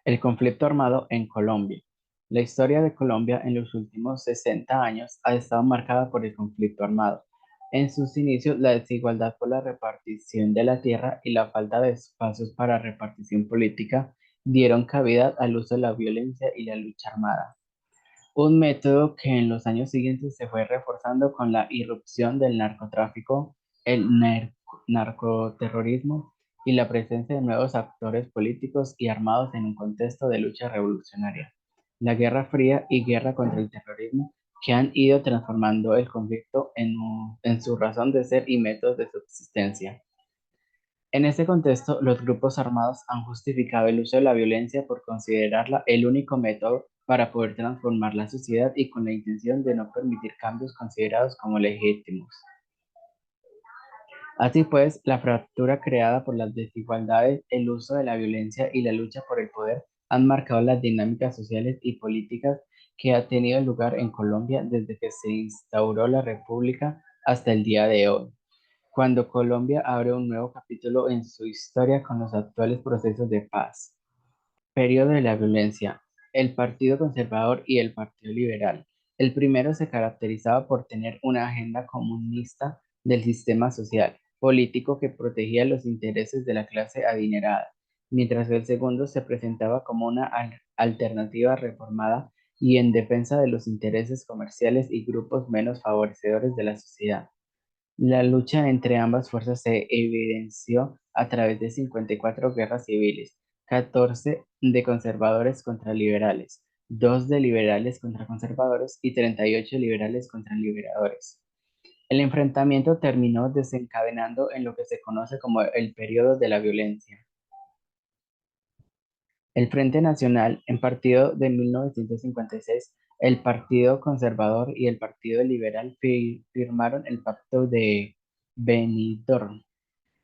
El conflicto armado en Colombia. La historia de Colombia en los últimos 60 años ha estado marcada por el conflicto armado. En sus inicios, la desigualdad por la repartición de la tierra y la falta de espacios para repartición política dieron cabida al uso de la violencia y la lucha armada. Un método que en los años siguientes se fue reforzando con la irrupción del narcotráfico, narcoterrorismo y la presencia de nuevos actores políticos y armados en un contexto de lucha revolucionaria. La Guerra Fría y guerra contra el terrorismo que han ido transformando el conflicto en su razón de ser y métodos de subsistencia. En este contexto, los grupos armados han justificado el uso de la violencia por considerarla el único método para poder transformar la sociedad y con la intención de no permitir cambios considerados como legítimos. Así pues, la fractura creada por las desigualdades, el uso de la violencia y la lucha por el poder han marcado las dinámicas sociales y políticas que ha tenido lugar en Colombia desde que se instauró la República hasta el día de hoy, cuando Colombia abre un nuevo capítulo en su historia con los actuales procesos de paz. Periodo de la violencia. El Partido Conservador y el Partido Liberal. El primero se caracterizaba por tener una agenda comunista del sistema social, político que protegía los intereses de la clase adinerada, mientras el segundo se presentaba como una alternativa reformada y en defensa de los intereses comerciales y grupos menos favorecedores de la sociedad. La lucha entre ambas fuerzas se evidenció a través de 54 guerras civiles, 14 de conservadores contra liberales, 2 de liberales contra conservadores y 38 liberales contra liberadores. El enfrentamiento terminó desencadenando en lo que se conoce como el periodo de la violencia. El Frente Nacional, en partido de 1956, el Partido Conservador y el Partido Liberal firmaron el Pacto de Benidorm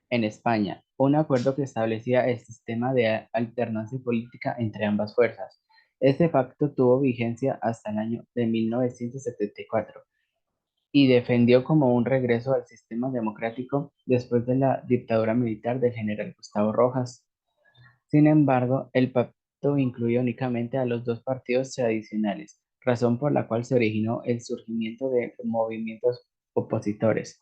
en España, un acuerdo que establecía el sistema de alternancia política entre ambas fuerzas. Este pacto tuvo vigencia hasta el año de 1974 y defendió como un regreso al sistema democrático después de la dictadura militar del general Gustavo Rojas. Sin embargo, el pacto incluía únicamente a los dos partidos tradicionales, razón por la cual se originó el surgimiento de movimientos opositores: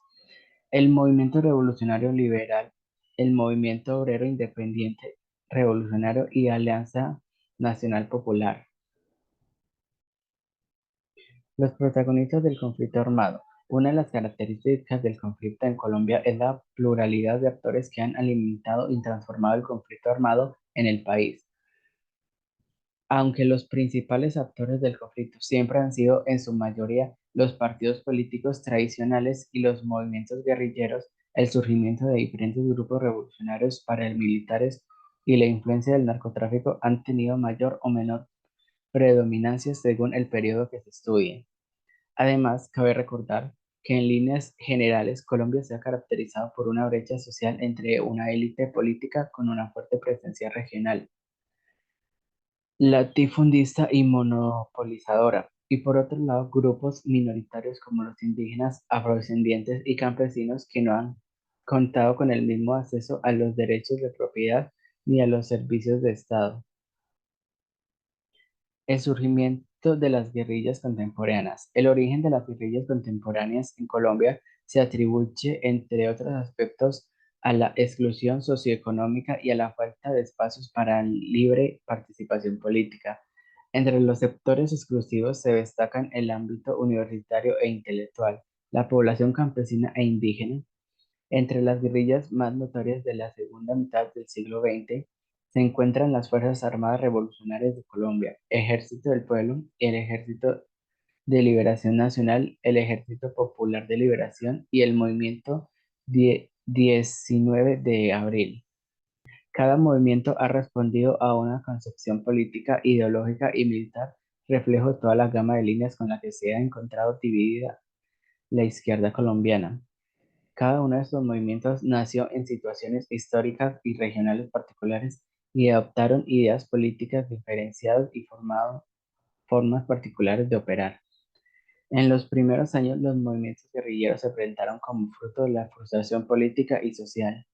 el Movimiento Revolucionario Liberal, el Movimiento Obrero Independiente Revolucionario y Alianza Nacional Popular. Los protagonistas del conflicto armado. Una de las características del conflicto en Colombia es la pluralidad de actores que han alimentado y transformado el conflicto armado en el país. Aunque los principales actores del conflicto siempre han sido en su mayoría los partidos políticos tradicionales y los movimientos guerrilleros, el surgimiento de diferentes grupos revolucionarios paramilitares y la influencia del narcotráfico han tenido mayor o menor predominancia según el periodo que se estudie. Además, cabe recordar que en líneas generales Colombia se ha caracterizado por una brecha social entre una élite política con una fuerte presencia regional, latifundista y monopolizadora, y por otro lado grupos minoritarios como los indígenas, afrodescendientes y campesinos que no han contado con el mismo acceso a los derechos de propiedad ni a los servicios de Estado. El surgimiento de las guerrillas contemporáneas. El origen de las guerrillas contemporáneas en Colombia se atribuye, entre otros aspectos, a la exclusión socioeconómica y a la falta de espacios para libre participación política. Entre los sectores exclusivos se destacan el ámbito universitario e intelectual, la población campesina e indígena. Entre las guerrillas más notorias de la segunda mitad del siglo XX se encuentran las Fuerzas Armadas Revolucionarias de Colombia, Ejército del Pueblo, el Ejército de Liberación Nacional, el Ejército Popular de Liberación y el Movimiento 19 de Abril. Cada movimiento ha respondido a una concepción política, ideológica y militar, reflejo de toda la gama de líneas con la que se ha encontrado dividida la izquierda colombiana. Cada uno de estos movimientos nació en situaciones históricas y regionales particulares y adoptaron ideas políticas diferenciadas y formas particulares de operar. En los primeros años, los movimientos guerrilleros se presentaron como fruto de la frustración política y social.